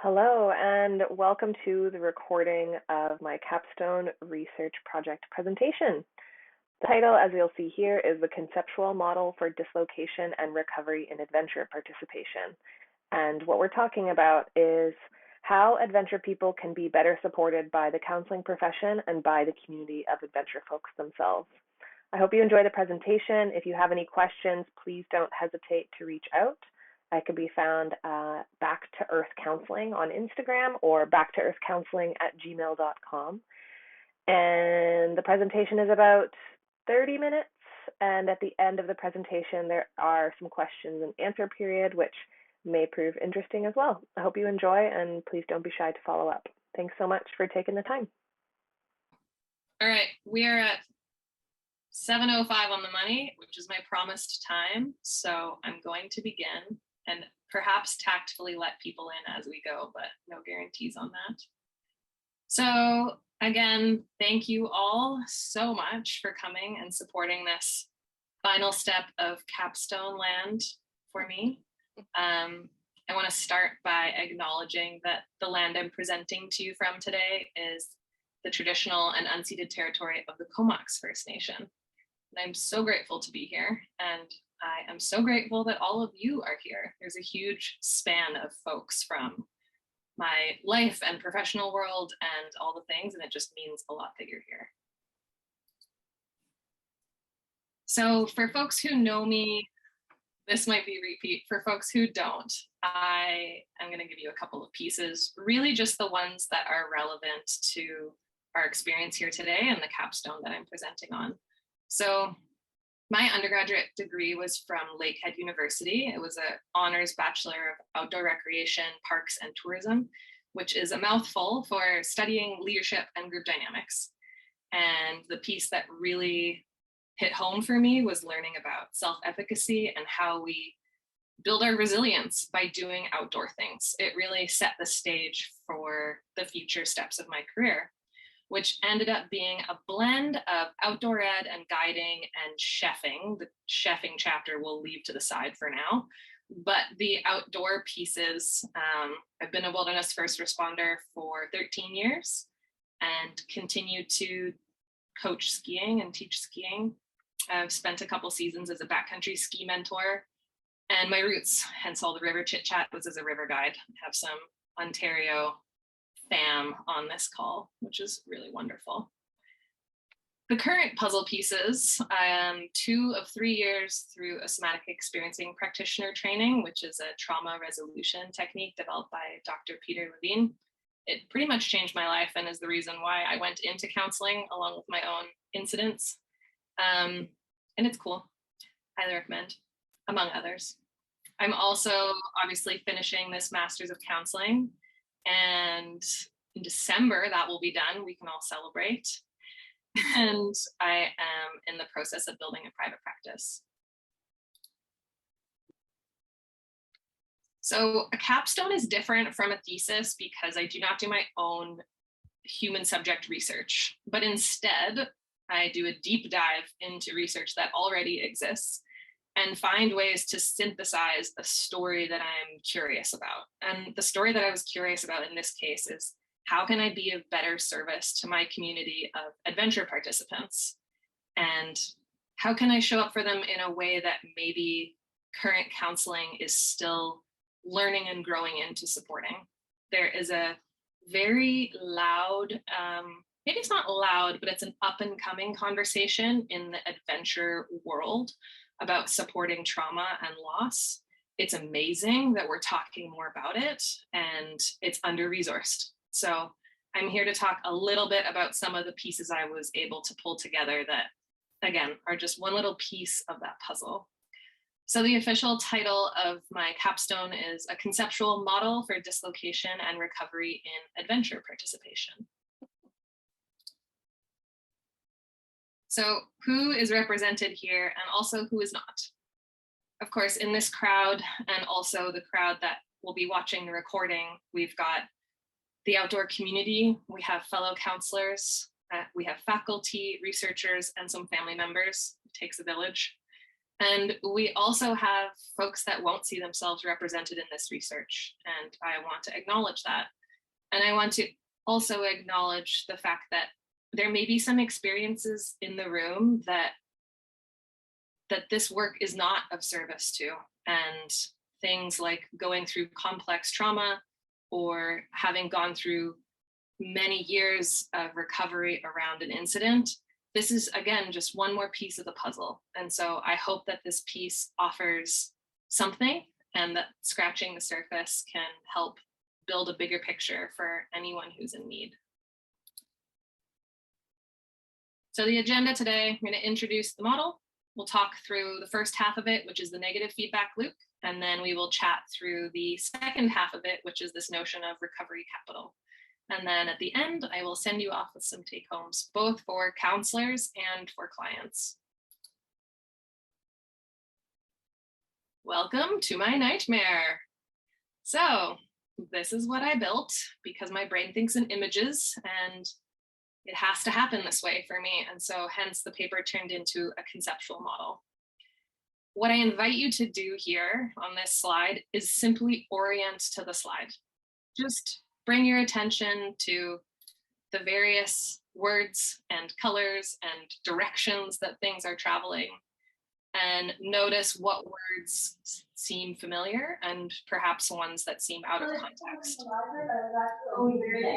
Hello, and welcome to the recording of my Capstone research project presentation. The title, as you'll see here, is the Conceptual Model for Dislocation and Recovery in Adventure Participation. And what we're talking about is how adventure people can be better supported by the counseling profession and by the community of adventure folks themselves. I hope you enjoy the presentation. If you have any questions, please don't hesitate to reach out. I can be found Back to Earth Counseling on Instagram or backtoearthcounseling@gmail.com. And the presentation is about 30 minutes. And at the end of the presentation, there are some questions and answer period, which may prove interesting as well. I hope you enjoy, and please don't be shy to follow up. Thanks so much for taking the time. All right, we are at 7:05 on the money, which is my promised time. So I'm going to begin and perhaps tactfully let people in as we go, but no guarantees on that. So again, thank you all so much for coming and supporting this final step of Capstone land for me. I want to start by acknowledging that the land I'm presenting to you from today is the traditional and unceded territory of the Comox First Nation. And I'm so grateful to be here, and I am so grateful that all of you are here. There's a huge span of folks from my life and professional world and all the things, and it just means a lot that you're here. So for folks who know me, this might be repeat. For folks who don't, I am going to give you a couple of pieces, really just the ones that are relevant to our experience here today and the capstone that I'm presenting on. So my undergraduate degree was from Lakehead University. It was an honors Bachelor of Outdoor Recreation, Parks and Tourism, which is a mouthful for studying leadership and group dynamics. And the piece that really hit home for me was learning about self-efficacy and how we build our resilience by doing outdoor things. It really set the stage for the future steps of my career, which ended up being a blend of outdoor ed and guiding and chefing. The chefing chapter we'll leave to the side for now. But the outdoor pieces, I've been a wilderness first responder for 13 years and continue to coach skiing and teach skiing. I've spent a couple seasons as a backcountry ski mentor, and my roots, hence all the river chit chat, was as a river guide. I have some Ontario fam on this call, which is really wonderful. The current puzzle pieces, I am 2 of 3 years through a somatic experiencing practitioner training, which is a trauma resolution technique developed by Dr. Peter Levine. It pretty much changed my life and is the reason why I went into counseling along with my own incidents. And it's cool. Highly recommend, among others. I'm also obviously finishing this Masters of Counselling, and in December that will be done. We can all celebrate. And I am in the process of building a private practice. So a capstone is different from a thesis because I do not do my own human subject research, but instead I do a deep dive into research that already exists and find ways to synthesize a story that I'm curious about. And the story that I was curious about in this case is, how can I be of better service to my community of adventure participants? And how can I show up for them in a way that maybe current counseling is still learning and growing into supporting? There is a very loud, maybe it's not loud, but it's an up and coming conversation in the adventure world about supporting trauma and loss. It's amazing that we're talking more about it, and it's under-resourced. So I'm here to talk a little bit about some of the pieces I was able to pull together that, again, are just one little piece of that puzzle. So the official title of my capstone is A Conceptual Model for Dislocation and Recovery in Adventure Participation. So who is represented here and also who is not? Of course, in this crowd and also the crowd that will be watching the recording, we've got the outdoor community, we have fellow counselors, we have faculty, researchers, and some family members. It takes a village. And we also have folks that won't see themselves represented in this research, and I want to acknowledge that. And I want to also acknowledge the fact that there may be some experiences in the room that this work is not of service to, and things like going through complex trauma or having gone through many years of recovery around an incident. This is, again, just one more piece of the puzzle. And so I hope that this piece offers something, and that scratching the surface can help build a bigger picture for anyone who's in need. So the agenda today, I'm going to introduce the model. We'll talk through the first half of it, which is the negative feedback loop. And then we will chat through the second half of it, which is this notion of recovery capital. And then at the end, I will send you off with some take homes, both for counselors and for clients. Welcome to my nightmare. So this is what I built because my brain thinks in images, and it has to happen this way for me. And so hence the paper turned into a conceptual model. What I invite you to do here on this slide is simply orient to the slide. Just bring your attention to the various words and colors and directions that things are traveling, and notice what words seem familiar and perhaps ones that seem out of context.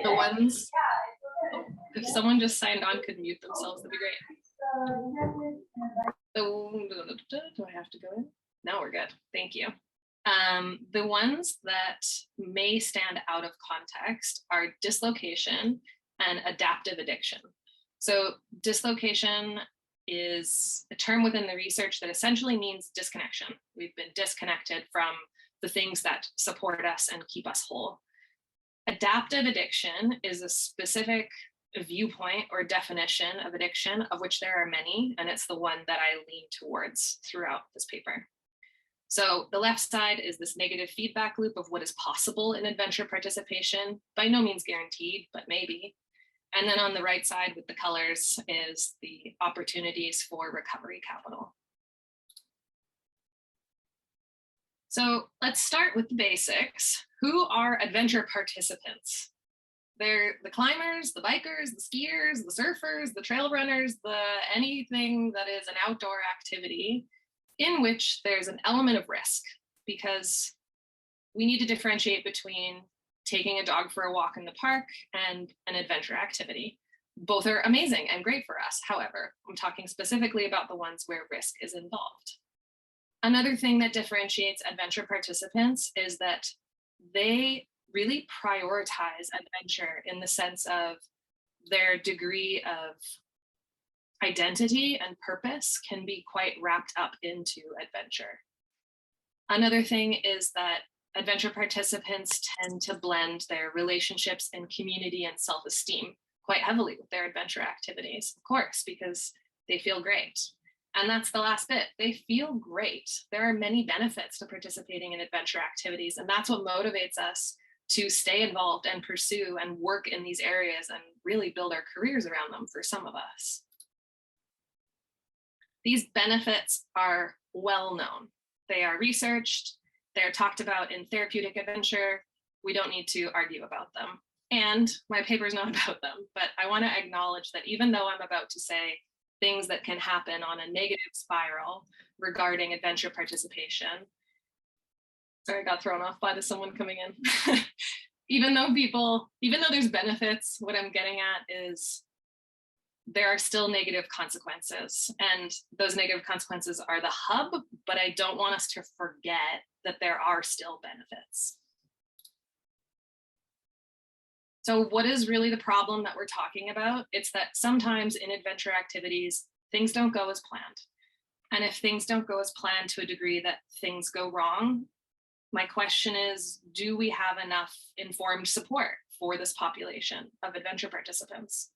The ones, if someone just signed on could mute themselves, that'd be great. Do I have to go in? No, we're good. Thank you. The ones that may stand out of context are dislocation and adaptive addiction. So dislocation is a term within the research that essentially means disconnection. We've been disconnected from the things that support us and keep us whole. Adaptive addiction is a specific viewpoint or definition of addiction, of which there are many, and it's the one that I lean towards throughout this paper. So the left side is this negative feedback loop of what is possible in adventure participation, by no means guaranteed, but maybe. And then on the right side with the colors is the opportunities for recovery capital. So let's start with the basics. Who are adventure participants? They're the climbers, the bikers, the skiers, the surfers, the trail runners, anything that is an outdoor activity in which there's an element of risk, because we need to differentiate between taking a dog for a walk in the park and an adventure activity. Both are amazing and great for us. However, I'm talking specifically about the ones where risk is involved. Another thing that differentiates adventure participants is that they really prioritize adventure in the sense of their degree of identity and purpose can be quite wrapped up into adventure. Another thing is that adventure participants tend to blend their relationships and community and self-esteem quite heavily with their adventure activities, of course, because they feel great. And that's the last bit. They feel great. There are many benefits to participating in adventure activities, and that's what motivates us to stay involved and pursue and work in these areas and really build our careers around them for some of us. These benefits are well known. They are researched. They're talked about in therapeutic adventure. We don't need to argue about them. And my paper is not about them, but I want to acknowledge that even though I'm about to say things that can happen on a negative spiral regarding adventure participation, sorry, I got thrown off by someone coming in. Even though there's benefits, what I'm getting at is there are still negative consequences, and those negative consequences are the hub, but I don't want us to forget that there are still benefits. So what is really the problem that we're talking about? It's that sometimes in adventure activities, things don't go as planned. And if things don't go as planned to a degree that things go wrong, my question is, do we have enough informed support for this population of adventure participants?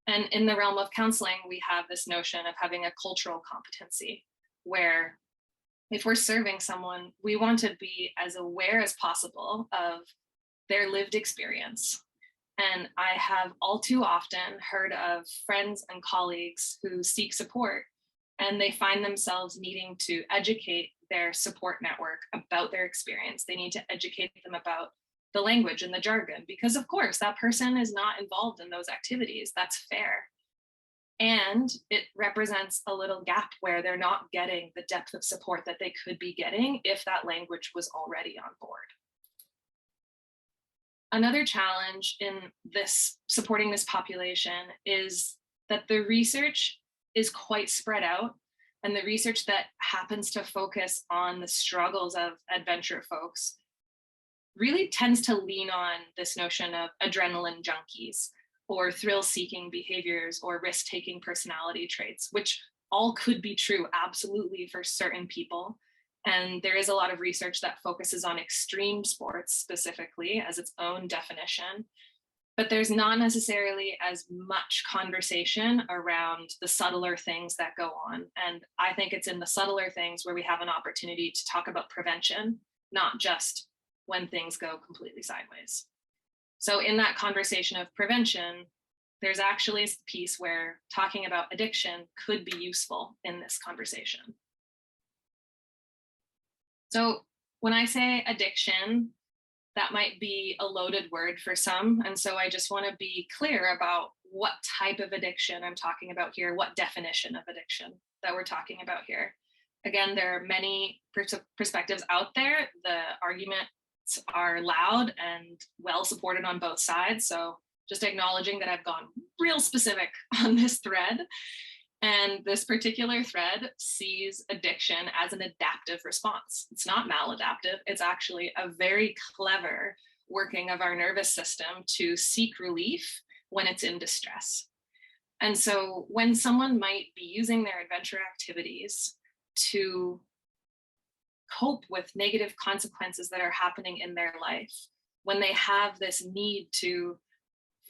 And in the realm of counseling, we have this notion of having a cultural competency, where if we're serving someone, we want to be as aware as possible of their lived experience. And I have all too often heard of friends and colleagues who seek support and they find themselves needing to educate their support network about their experience. They need to educate them about the language and the jargon, because of course that person is not involved in those activities. That's fair. And it represents a little gap where they're not getting the depth of support that they could be getting if that language was already on board. Another challenge in this supporting this population is that the research is quite spread out, and the research that happens to focus on the struggles of adventure folks really tends to lean on this notion of adrenaline junkies or thrill-seeking behaviors or risk-taking personality traits, which all could be true absolutely for certain people. And there is a lot of research that focuses on extreme sports specifically as its own definition, but there's not necessarily as much conversation around the subtler things that go on. And I think it's in the subtler things where we have an opportunity to talk about prevention, not just when things go completely sideways. So in that conversation of prevention, there's actually a piece where talking about addiction could be useful in this conversation. So when I say addiction, that might be a loaded word for some. And so I just want to be clear about what type of addiction I'm talking about here, what definition of addiction that we're talking about here. Again, there are many perspectives out there. The arguments are loud and well supported on both sides. So just acknowledging that I've gone real specific on this thread. And this particular thread sees addiction as an adaptive response. It's not maladaptive. It's actually a very clever working of our nervous system to seek relief when it's in distress. And so when someone might be using their adventure activities to cope with negative consequences that are happening in their life, when they have this need to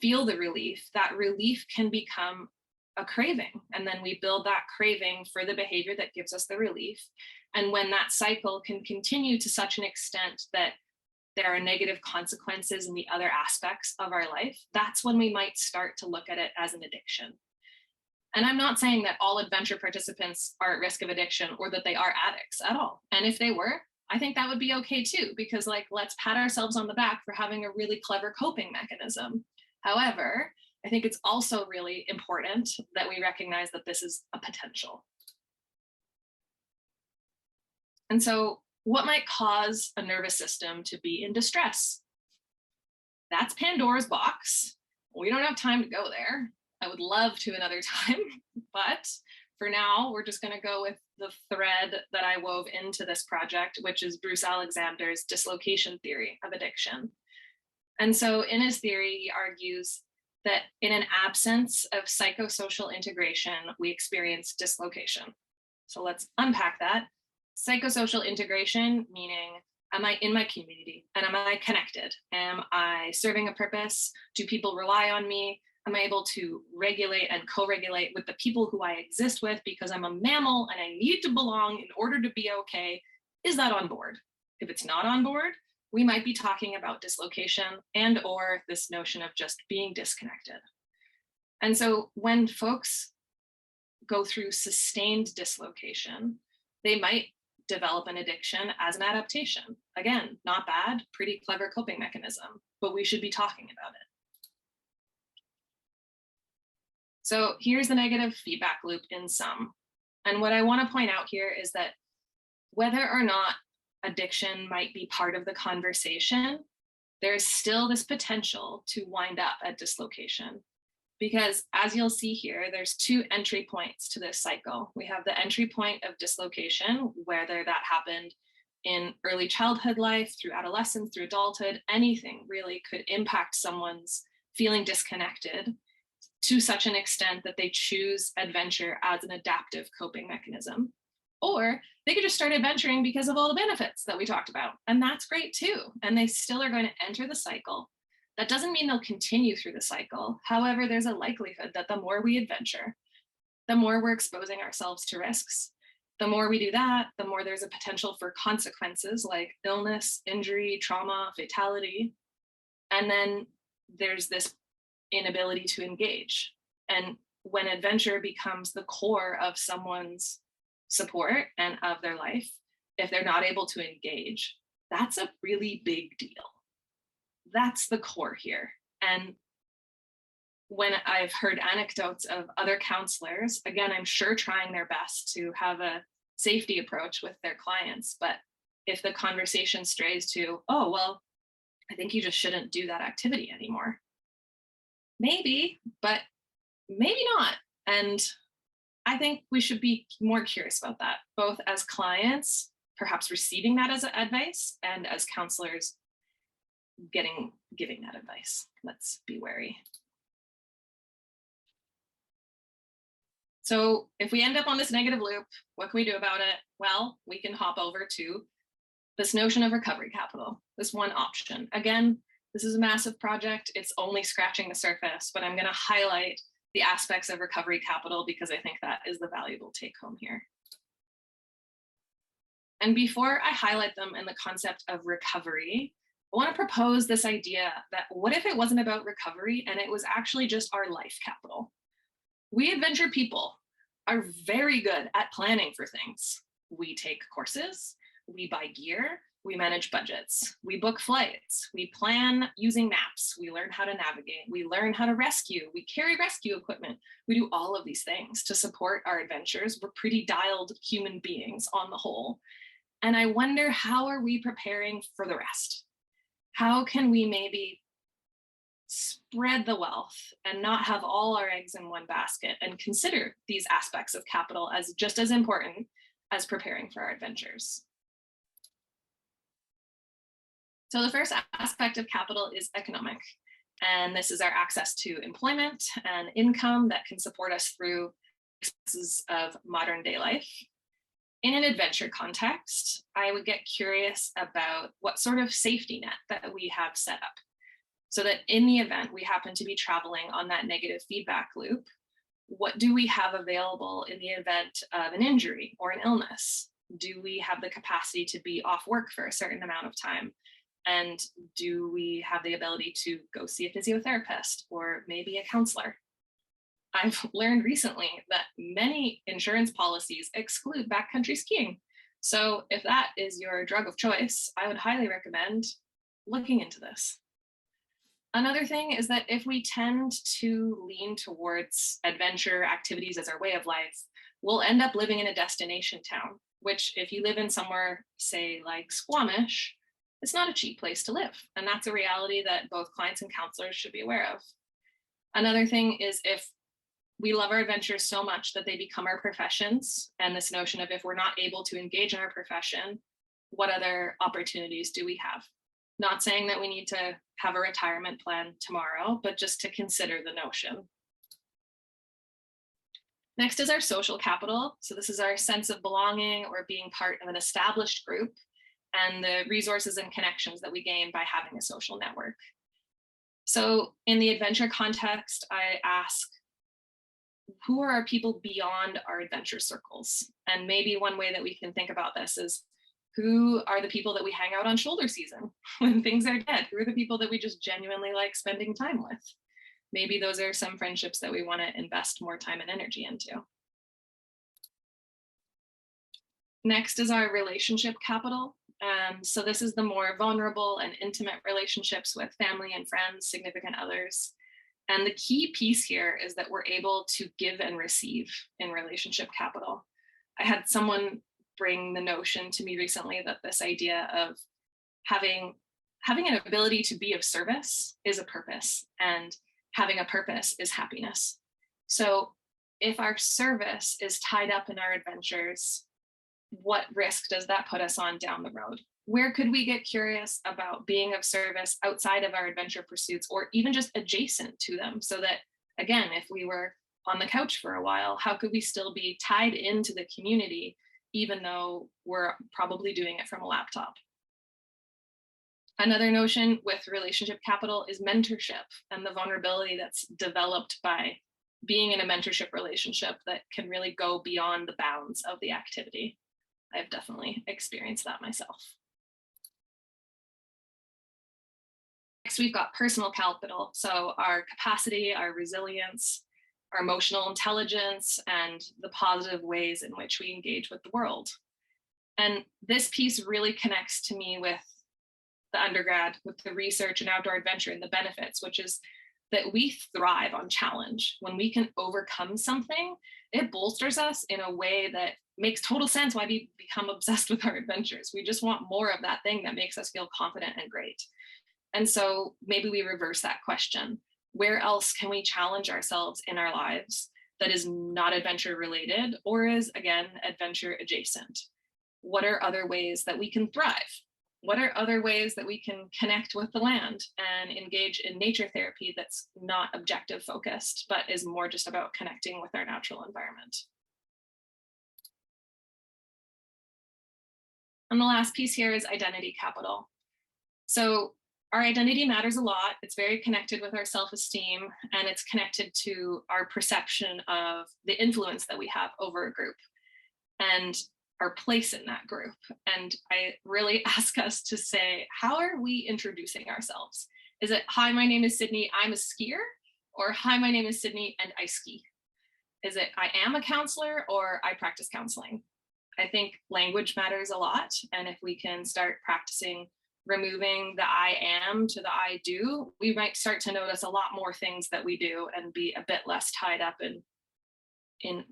feel the relief, that relief can become a craving. And then we build that craving for the behavior that gives us the relief. And when that cycle can continue to such an extent that there are negative consequences in the other aspects of our life, that's when we might start to look at it as an addiction. And I'm not saying that all adventure participants are at risk of addiction or that they are addicts at all. And if they were, I think that would be okay too, because let's pat ourselves on the back for having a really clever coping mechanism. However, I think it's also really important that we recognize that this is a potential. And so what might cause a nervous system to be in distress? That's Pandora's box. We don't have time to go there. I would love to another time, but for now, we're just going to go with the thread that I wove into this project, which is Bruce Alexander's dislocation theory of addiction. And so in his theory, he argues that in an absence of psychosocial integration, we experience dislocation. So let's unpack that. Psychosocial integration, meaning, am I in my community? And am I connected? Am I serving a purpose? Do people rely on me? Am I able to regulate and co-regulate with the people who I exist with because I'm a mammal and I need to belong in order to be okay? Is that on board? If it's not on board, we might be talking about dislocation and or this notion of just being disconnected. And so when folks go through sustained dislocation, they might develop an addiction as an adaptation. Again, not bad, pretty clever coping mechanism, but we should be talking about it. So here's the negative feedback loop in sum. And what I want to point out here is that whether or not addiction might be part of the conversation, there's still this potential to wind up at dislocation. Because as you'll see here, there's two entry points to this cycle. We have the entry point of dislocation, whether that happened in early childhood life, through adolescence, through adulthood, anything really could impact someone's feeling disconnected to such an extent that they choose adventure as an adaptive coping mechanism. Or they could just start adventuring because of all the benefits that we talked about. And that's great too. And they still are going to enter the cycle. That doesn't mean they'll continue through the cycle. However, there's a likelihood that the more we adventure, the more we're exposing ourselves to risks. The more we do that, the more there's a potential for consequences like illness, injury, trauma, fatality. And then there's this inability to engage. And when adventure becomes the core of someone's support and of their life, if they're not able to engage, that's a really big deal. That's the core here. And when I've heard anecdotes of other counselors, again, I'm sure trying their best to have a safety approach with their clients, but if the conversation strays to, oh, well, I think you just shouldn't do that activity anymore. Maybe, but maybe not. And I think we should be more curious about that, both as clients, perhaps receiving that as advice, and as counselors giving that advice. Let's be wary. So if we end up on this negative loop, what can we do about it? Well, we can hop over to this notion of recovery capital, this one option. Again, this is a massive project. It's only scratching the surface, but I'm going to highlight the aspects of recovery capital because I think that is the valuable take home here. And before I highlight them in the concept of recovery, I want to propose this idea that what if it wasn't about recovery and it was actually just our life capital? We adventure people are very good at planning for things. We take courses, we buy gear, we manage budgets, we book flights, we plan using maps, we learn how to navigate, we learn how to rescue, we carry rescue equipment. We do all of these things to support our adventures. We're pretty dialed human beings on the whole. And I wonder, how are we preparing for the rest? How can we maybe spread the wealth and not have all our eggs in one basket and consider these aspects of capital as just as important as preparing for our adventures? So the first aspect of capital is economic. And this is our access to employment and income that can support us through expenses of modern day life. In an adventure context, I would get curious about what sort of safety net that we have set up, so that in the event we happen to be traveling on that negative feedback loop, what do we have available in the event of an injury or an illness? Do we have the capacity to be off work for a certain amount of time? And do we have the ability to go see a physiotherapist or maybe a counselor? I've learned recently that many insurance policies exclude backcountry skiing. So if that is your drug of choice, I would highly recommend looking into this. Another thing is that if we tend to lean towards adventure activities as our way of life, we'll end up living in a destination town, which if you live in somewhere, say like Squamish, it's not a cheap place to live. And that's a reality that both clients and counselors should be aware of. Another thing is if we love our adventures so much that they become our professions, and this notion of if we're not able to engage in our profession, what other opportunities do we have? Not saying that we need to have a retirement plan tomorrow, but just to consider the notion. Next is our social capital. So this is our sense of belonging or being part of an established group and the resources and connections that we gain by having a social network. So in the adventure context, I ask, who are our people beyond our adventure circles? And maybe one way that we can think about this is, who are the people that we hang out on shoulder season when things are dead? Who are the people that we just genuinely like spending time with? Maybe those are some friendships that we want to invest more time and energy into. Next is our relationship capital. So this is the more vulnerable and intimate relationships with family and friends, significant others. And the key piece here is that we're able to give and receive in relationship capital. I had someone bring the notion to me recently that this idea of having an ability to be of service is a purpose, and having a purpose is happiness. So if our service is tied up in our adventures, what risk does that put us on down the road? Where could we get curious about being of service outside of our adventure pursuits, or even just adjacent to them, so that, again, if we were on the couch for a while, how could we still be tied into the community, even though we're probably doing it from a laptop? Another notion with relationship capital is mentorship and the vulnerability that's developed by being in a mentorship relationship that can really go beyond the bounds of the activity. I've definitely experienced that myself. Next, we've got personal capital. So our capacity, our resilience, our emotional intelligence, and the positive ways in which we engage with the world. And this piece really connects to me with the undergrad, with the research and outdoor adventure and the benefits, which is that we thrive on challenge. When we can overcome something, it bolsters us in a way that makes total sense why we become obsessed with our adventures. We just want more of that thing that makes us feel confident and great. And so maybe we reverse that question. Where else can we challenge ourselves in our lives that is not adventure related or is, again, adventure adjacent? What are other ways that we can thrive? What are other ways that we can connect with the land and engage in nature therapy that's not objective focused, but is more just about connecting with our natural environment? And the last piece here is identity capital. So our identity matters a lot. It's very connected with our self-esteem, and it's connected to our perception of the influence that we have over a group and our place in that group. And I really ask us to say, how are we introducing ourselves? Is it, hi, my name is Sydney, I'm a skier? Or hi, my name is Sydney and I ski? Is it, I am a counselor or I practice counseling? I think language matters a lot. And if we can start practicing removing the I am to the I do, we might start to notice a lot more things that we do and be a bit less tied up in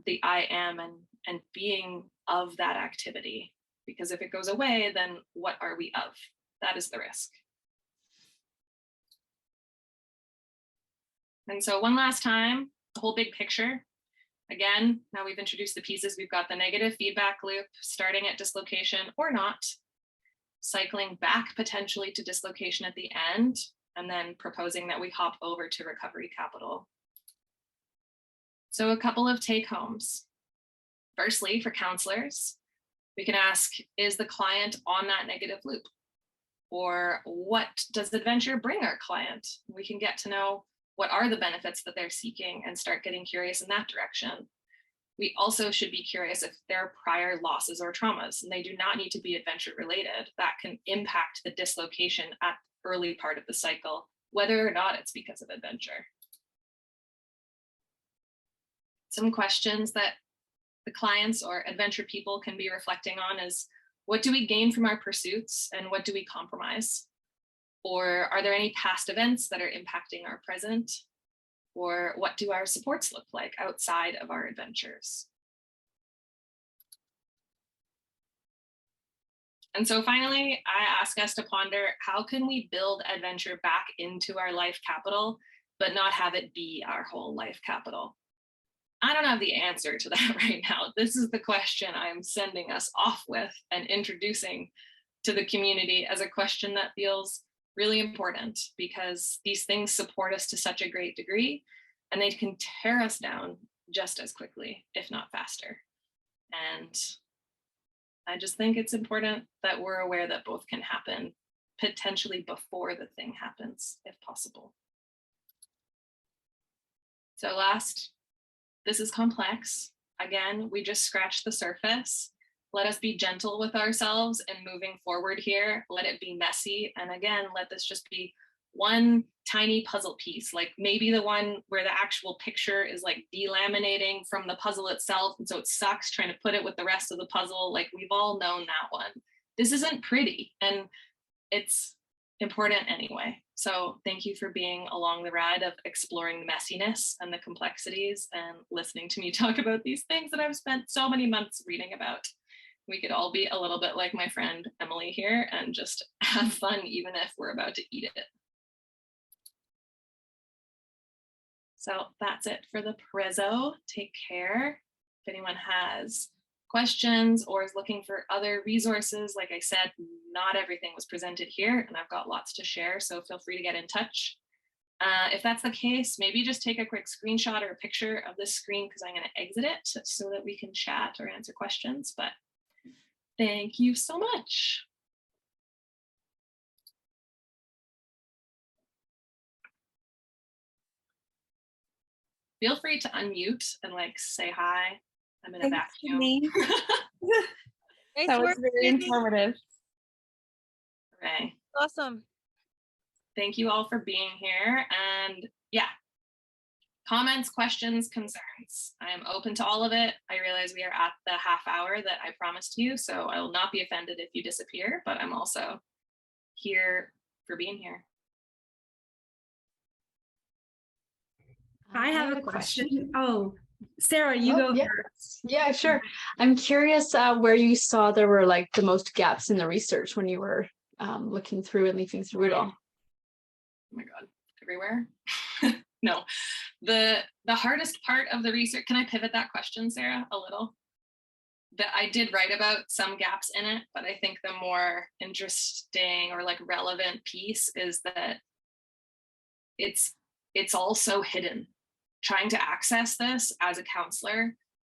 the I am and being of that activity. Because if it goes away, then what are we of? That is the risk. And so one last time, the whole big picture. Again, now we've introduced the pieces. We've got the negative feedback loop starting at dislocation or not, cycling back potentially to dislocation at the end, and then proposing that we hop over to recovery capital. So a couple of take homes. Firstly, for counselors, we can ask, is the client on that negative loop? Or what does adventure bring our client? We can get to know what are the benefits that they're seeking and start getting curious in that direction. We also should be curious if there are prior losses or traumas, and they do not need to be adventure related. That can impact the dislocation at the early part of the cycle, whether or not it's because of adventure. Some questions that the clients or adventure people can be reflecting on is, what do we gain from our pursuits and what do we compromise? Or are there any past events that are impacting our present? Or what do our supports look like outside of our adventures? And so finally, I ask us to ponder, how can we build adventure back into our life capital, but not have it be our whole life capital? I don't have the answer to that right now. This is the question I'm sending us off with and introducing to the community as a question that feels really important, because these things support us to such a great degree and they can tear us down just as quickly, if not faster. And I just think it's important that we're aware that both can happen potentially before the thing happens, if possible. So last, this is complex. Again, we just scratched the surface. Let us be gentle with ourselves and moving forward here. Let it be messy. And again, let this just be one tiny puzzle piece, like maybe the one where the actual picture is like delaminating from the puzzle itself. And so it sucks trying to put it with the rest of the puzzle. Like we've all known that one. This isn't pretty and it's important anyway. So thank you for being along the ride of exploring the messiness and the complexities and listening to me talk about these things that I've spent so many months reading about. We could all be a little bit like my friend Emily here and just have fun, even if we're about to eat it. So that's it for the prezzo. Take care. If anyone has questions or is looking for other resources, like I said, not everything was presented here and I've got lots to share, so feel free to get in touch. If that's the case, maybe just take a quick screenshot or a picture of this screen because I'm going to exit it so that we can chat or answer questions. But thank you so much. Feel free to unmute and like say hi. I'm in a vacuum. That was very informative. Hooray. Awesome. Thank you all for being here. And yeah, comments, questions, concerns. I am open to all of it. I realize we are at the half hour that I promised you, so I will not be offended if you disappear, but I'm also here for being here. I have a question. Oh, Sarah, you go first. Yeah, sure. I'm curious where you saw there were like the most gaps in the research when you were looking through and leafing through it all. Oh my God, everywhere. No, the hardest part of the research, can I pivot that question, Sarah, a little? That I did write about some gaps in it, but I think the more interesting or like relevant piece is that it's all so hidden. Trying to access this as a counselor,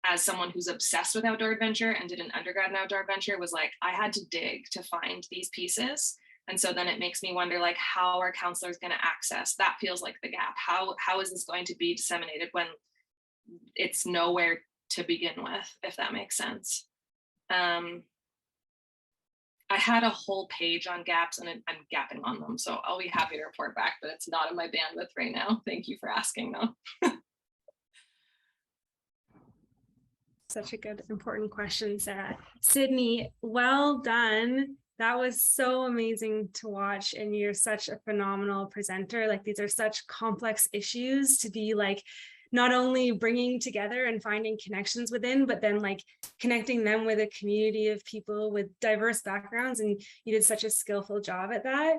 as someone who's obsessed with outdoor adventure and did an undergrad in outdoor adventure, was like, I had to dig to find these pieces. And so then it makes me wonder, like, how are counselors going to access? That feels like the gap. How is this going to be disseminated when it's nowhere to begin with, if that makes sense? I had a whole page on gaps and I'm gapping on them, so I'll be happy to report back, but it's not in my bandwidth right now. Thank you for asking, though. Such a good, important question, Sarah. Sydney, well done. That was so amazing to watch, and you're such a phenomenal presenter. Like, these are such complex issues to be like not only bringing together and finding connections within, but then like connecting them with a community of people with diverse backgrounds. And you did such a skillful job at that.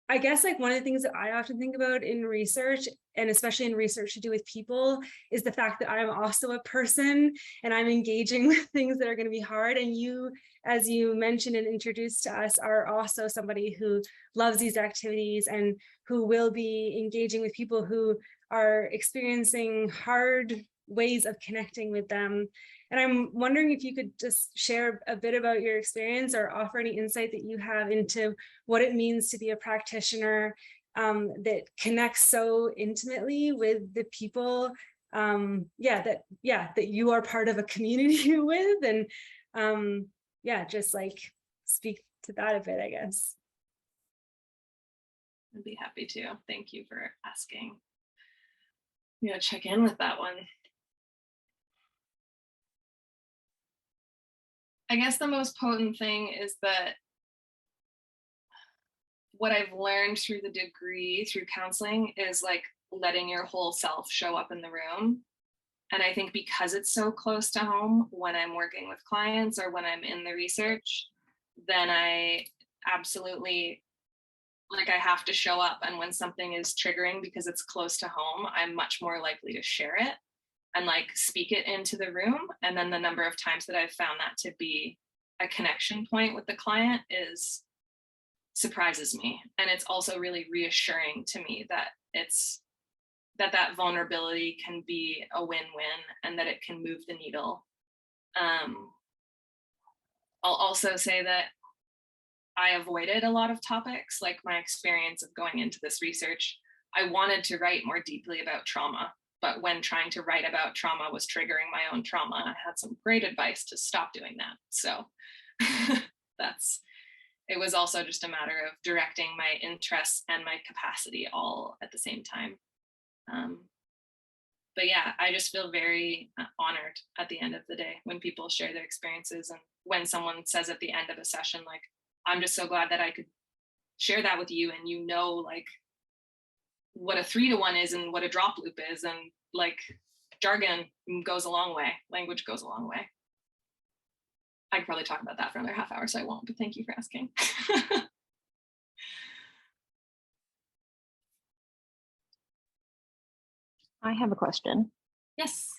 I guess like one of the things that I often think about in research, and especially in research to do with people, is the fact that I'm also a person and I'm engaging with things that are going to be hard. And you, as you mentioned and introduced to us, are also somebody who loves these activities and who will be engaging with people who are experiencing hard ways of connecting with them. And I'm wondering if you could just share a bit about your experience or offer any insight that you have into what it means to be a practitioner that connects so intimately with the people that you are part of a community with, and just like speak to that a bit, I guess. I'd be happy to. Thank you for asking. I'm gonna check in with that one. I guess the most potent thing is that what I've learned through the degree, through counseling, is like letting your whole self show up in the room. And I think because it's so close to home, when I'm working with clients or when I'm in the research, then I absolutely, like, I have to show up. And when something is triggering because it's close to home, I'm much more likely to share it and like speak it into the room. And then the number of times that I've found that to be a connection point with the client surprises me. And it's also really reassuring to me that that vulnerability can be a win-win and that it can move the needle. I'll also say that I avoided a lot of topics, like my experience of going into this research. I wanted to write more deeply about trauma, but when trying to write about trauma was triggering my own trauma, I had some great advice to stop doing that. So it was also just a matter of directing my interests and my capacity all at the same time. But yeah, I just feel very honored at the end of the day when people share their experiences, and when someone says at the end of a session, like, I'm just so glad that I could share that with you, and you know, like, what a 3-to-1 is and what a drop loop is, and like jargon goes a long way, language goes a long way. I could probably talk about that for another half hour, so I won't, but thank you for asking. I have a question. Yes.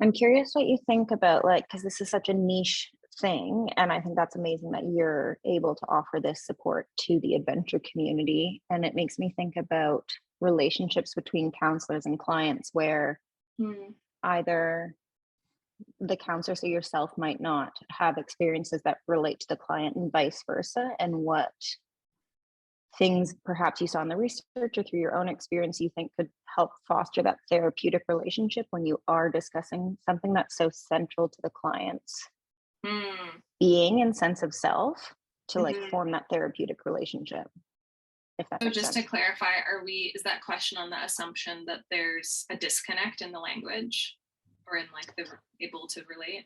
I'm curious what you think about, like, because this is such a niche thing, and I think that's amazing that you're able to offer this support to the adventure community. And it makes me think about relationships between counselors and clients where either the counselor, so yourself, might not have experiences that relate to the client and vice versa, and what things perhaps you saw in the research or through your own experience you think could help foster that therapeutic relationship when you are discussing something that's so central to the client's being and sense of self, to like form that therapeutic relationship. if that So makes just sense. to clarify, is that question on the assumption that there's a disconnect in the language or in like the able to relate?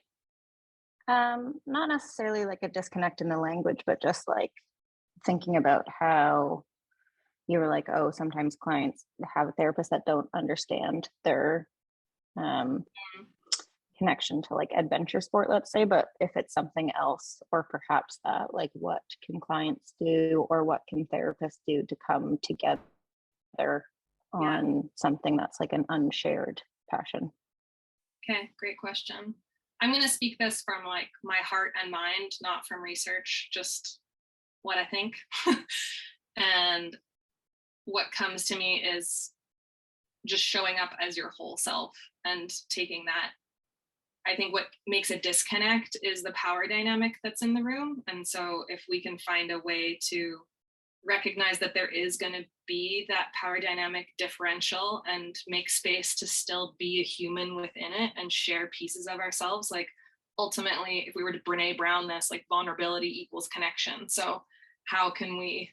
Not necessarily like a disconnect in the language, but just like thinking about how you were like, oh, sometimes clients have therapists that don't understand their connection to like adventure sport, let's say, but if it's something else, or perhaps that, like, what can clients do or what can therapists do to come together on something that's like an unshared passion? Okay, great question. I'm going to speak this from like my heart and mind, not from research, just what I think. And what comes to me is just showing up as your whole self and taking that. I think what makes a disconnect is the power dynamic that's in the room. And so if we can find a way to recognize that there is going to be that power dynamic differential and make space to still be a human within it and share pieces of ourselves, like ultimately, if we were to Brene Brown this, like vulnerability equals connection. So how can we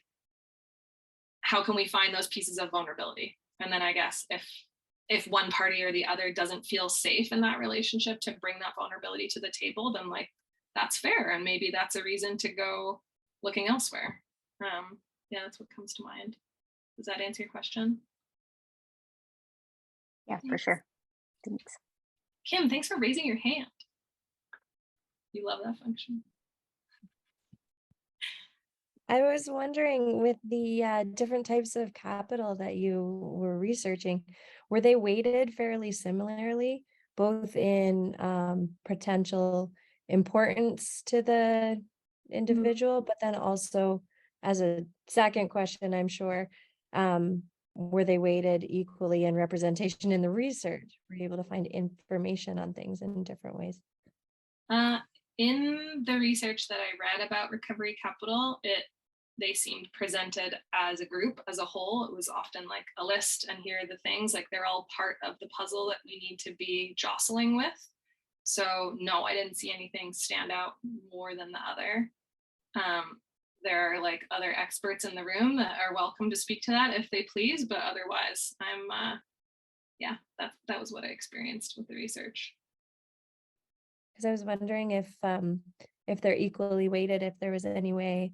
find those pieces of vulnerability? And then I guess if one party or the other doesn't feel safe in that relationship to bring that vulnerability to the table, then like that's fair, and maybe that's a reason to go looking elsewhere. Yeah, that's what comes to mind. Does that answer your question? Yeah, Thanks. for sure. Thanks. Kim, thanks for raising your hand. You love that function. I was wondering, with the different types of capital that you were researching, were they weighted fairly similarly, both in potential importance to the individual, but then also as a second question, I'm sure, were they weighted equally in representation in the research? Were you able to find information on things in different ways? In the research that I read about recovery capital, they seemed presented as a group, as a whole. It was often like a list, and here are the things, like they're all part of the puzzle that we need to be jostling with. So no, I didn't see anything stand out more than the other. There are like other experts in the room that are welcome to speak to that if they please, but otherwise yeah, that was what I experienced with the research. Because I was wondering if they're equally weighted, if there was any way,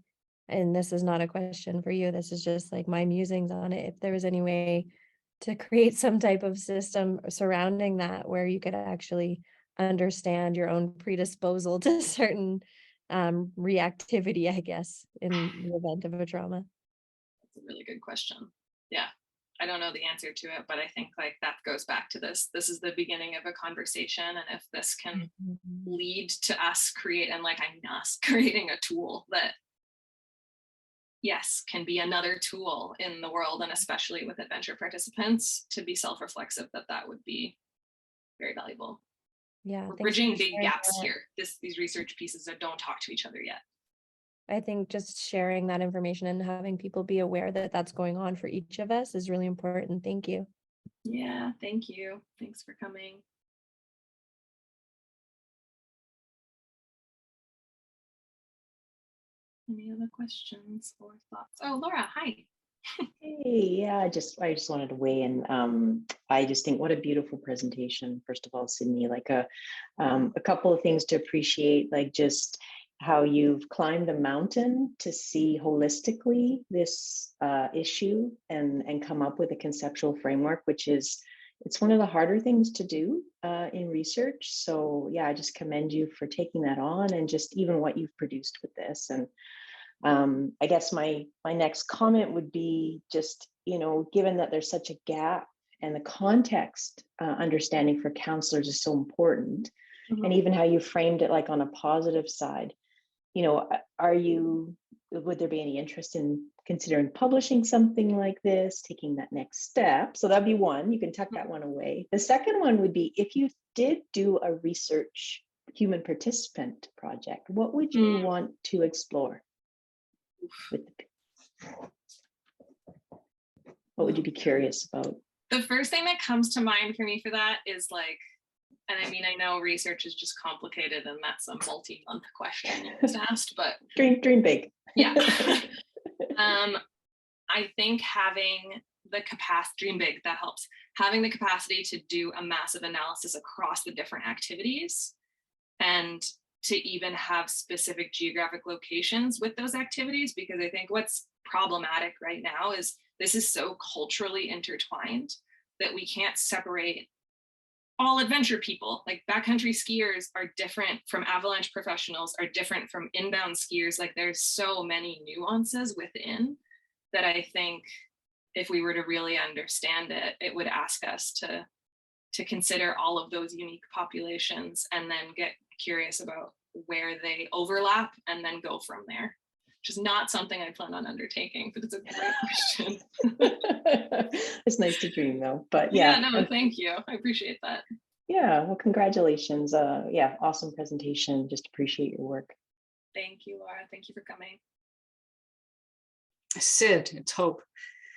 and this is not a question for you, this is just like my musings on it, if there was any way to create some type of system surrounding that where you could actually understand your own predisposal to certain reactivity, I guess, in the event of a trauma. That's a really good question. Yeah, I don't know the answer to it, but I think like that goes back to this is the beginning of a conversation, and if this can lead to us creating a tool that, yes, can be another tool in the world, and especially with adventure participants, to be self-reflexive, that would be very valuable. Yeah, we're bridging big gaps here. These research pieces that don't talk to each other yet. I think just sharing that information and having people be aware that that's going on for each of us is really important. Thank you. Yeah, thank you. Thanks for coming. Any other questions or thoughts? Oh, Laura, hi. Hey, yeah, I just wanted to weigh in. I just think what a beautiful presentation. First of all, Sydney, like a couple of things to appreciate, like just how you've climbed the mountain to see holistically this issue and come up with a conceptual framework, which is, it's one of the harder things to do in research. So yeah, I just commend you for taking that on, and just even what you've produced with this. And I guess my next comment would be just, given that there's such a gap and the context understanding for counselors is so important, and even how you framed it like on a positive side, would there be any interest in considering publishing something like this, taking that next step? So that'd be one, you can tuck that one away. The second one would be, if you did do a research human participant project, what would you want to explore? What would you be curious about? The first thing that comes to mind for me for that is like, and I mean, I know research is just complicated, and that's a multi-month question you just asked, but dream big. Yeah. I think having the capacity, dream big, that helps. Having the capacity to do a massive analysis across the different activities and to even have specific geographic locations with those activities, because I think what's problematic right now is this is so culturally intertwined that we can't separate all adventure people. Like backcountry skiers are different from avalanche professionals, are different from inbound skiers. Like there's so many nuances within that I think if we were to really understand it, it would ask us to consider all of those unique populations and then get curious about where they overlap and then go from there. Which is not something I plan on undertaking, but it's a great question. It's nice to dream though, but yeah. No, thank you. I appreciate that. Yeah, well, congratulations. Yeah, awesome presentation. Just appreciate your work. Thank you, Laura. Thank you for coming. Sid, it's Hope.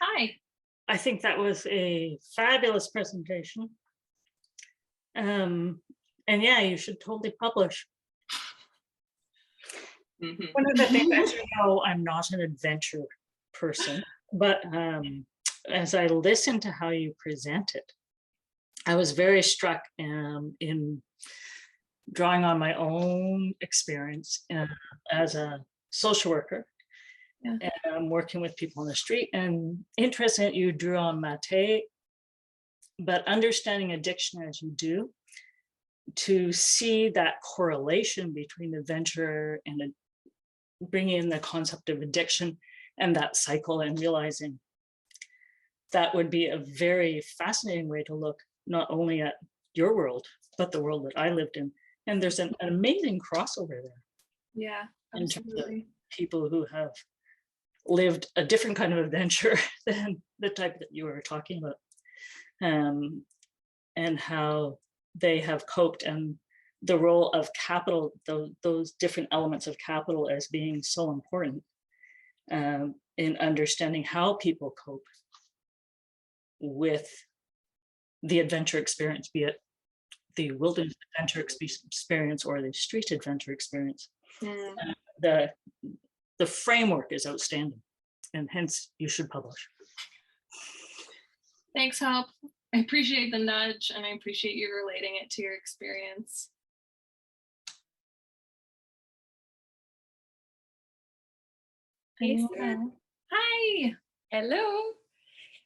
Hi. I think that was a fabulous presentation. And yeah, you should totally publish. Mm-hmm. One of the things, as you know, I'm not an adventure person, but as I listened to how you presented, I was very struck in drawing on my own experience as a social worker. Yeah. And I'm working with people on the street, and interesting that you drew on Mate, but understanding addiction as you do, to see that correlation between adventure and bringing in the concept of addiction and that cycle, and realizing that would be a very fascinating way to look not only at your world, but the world that I lived in. And there's an amazing crossover there. Yeah, in terms of absolutely. people who have lived a different kind of adventure than the type that you were talking about, and how they have coped, and the role of capital, those different elements of capital as being so important in understanding how people cope with the adventure experience, be it the wilderness adventure experience or the street adventure experience. The framework is outstanding, and hence you should publish. Thanks, Hope. I appreciate the nudge, and I appreciate you relating it to your experience. Hey, Sid. Hi. Hello.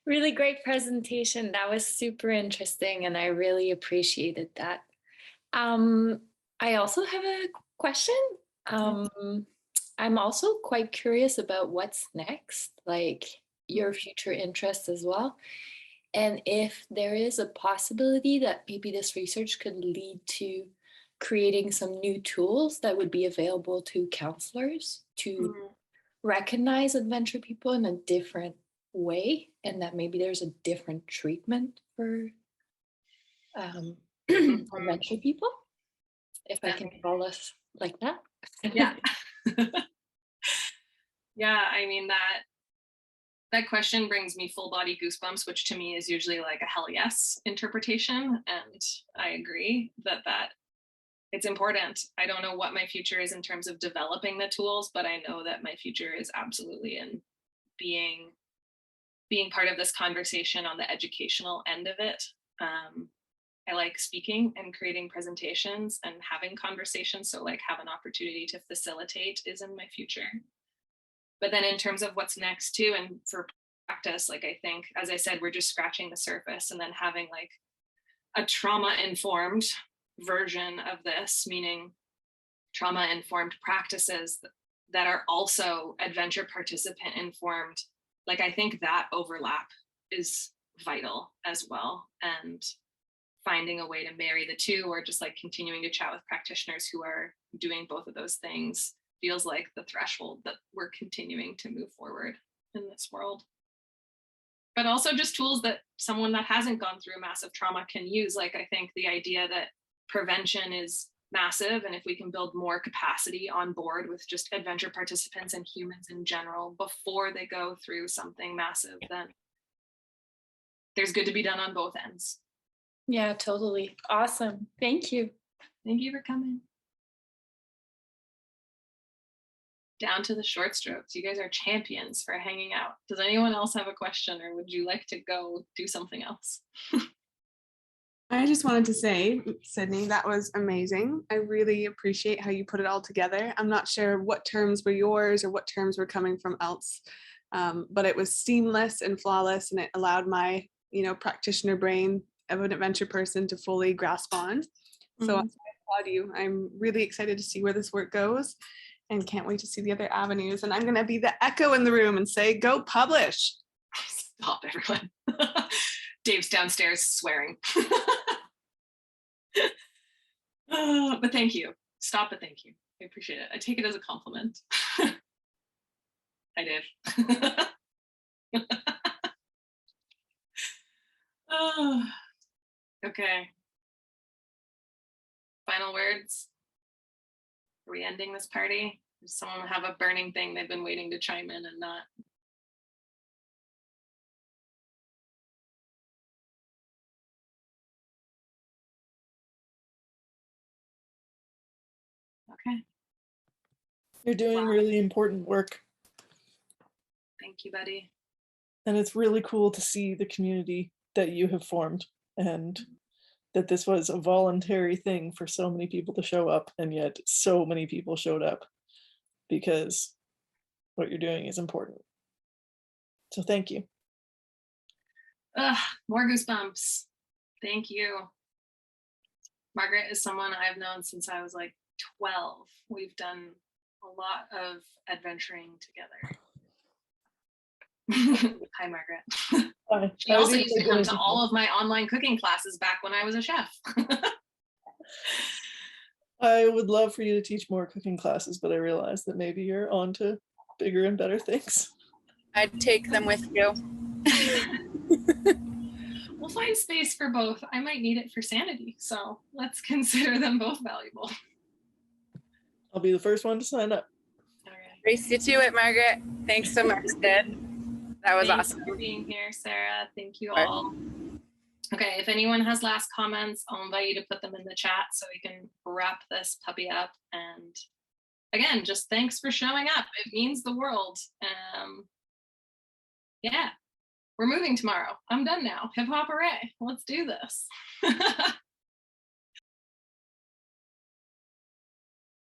Really great presentation. That was super interesting, and I really appreciated that. I also have a question. I'm also quite curious about what's next, like your future interests as well. And if there is a possibility that maybe this research could lead to creating some new tools that would be available to counselors to recognize adventure people in a different way, and that maybe there's a different treatment for adventure people, if I can call us like that. Yeah. Yeah, I mean, that question brings me full body goosebumps, which to me is usually like a hell yes interpretation. And I agree that it's important. I don't know what my future is in terms of developing the tools, but I know that my future is absolutely in being part of this conversation on the educational end of it. I like speaking and creating presentations and having conversations. So like have an opportunity to facilitate is in my future. But then in terms of what's next too, and for practice, like I think, as I said, we're just scratching the surface, and then having like a trauma-informed version of this, meaning trauma-informed practices that are also adventure participant informed. Like I think that overlap is vital as well, and finding a way to marry the two, or just like continuing to chat with practitioners who are doing both of those things feels like the threshold that we're continuing to move forward in this world. But also just tools that someone that hasn't gone through massive trauma can use. Like I think the idea that prevention is massive, and if we can build more capacity on board with just adventure participants and humans in general before they go through something massive, then there's good to be done on both ends. Yeah, totally. Awesome. Thank you. Thank you for coming. down to the short strokes. You guys are champions for hanging out. Does anyone else have a question, or would you like to go do something else? I just wanted to say, Sydney, that was amazing. I really appreciate how you put it all together. I'm not sure what terms were yours or what terms were coming from else, but it was seamless and flawless, and it allowed my, practitioner brain of an adventure person to fully grasp on. So I applaud you. I'm really excited to see where this work goes and can't wait to see the other avenues. And I'm going to be the echo in the room and say, go publish. Stop, everyone. Dave's downstairs swearing. But thank you. Stop, but thank you. I appreciate it. I take it as a compliment. Hi, Dave. Oh, okay. Final words? Are we ending this party? Does someone have a burning thing they've been waiting to chime in and not? Okay. You're doing really important work. Thank you, buddy. And it's really cool to see the community that you have formed, and that this was a voluntary thing for so many people to show up, and yet so many people showed up because what you're doing is important. So thank you. More goosebumps. Thank you. Margaret is someone I've known since I was like 12. We've done a lot of adventuring together. Hi, Margaret. Hi. She also used to come to all of my online cooking classes back when I was a chef. I would love for you to teach more cooking classes, but I realize that maybe you're on to bigger and better things. I'd take them with you. We'll find space for both. I might need it for sanity, so let's consider them both valuable. I'll be the first one to sign up. All right. Race you to it, Margaret. Thanks so much, Sid. That was Thanks awesome. for being here, Sarah. Thank you all. Okay, if anyone has last comments, I'll invite you to put them in the chat so we can wrap this puppy up. And again, just thanks for showing up. It means the world. Yeah, we're moving tomorrow. I'm done now. Hip hop hooray. Let's do this.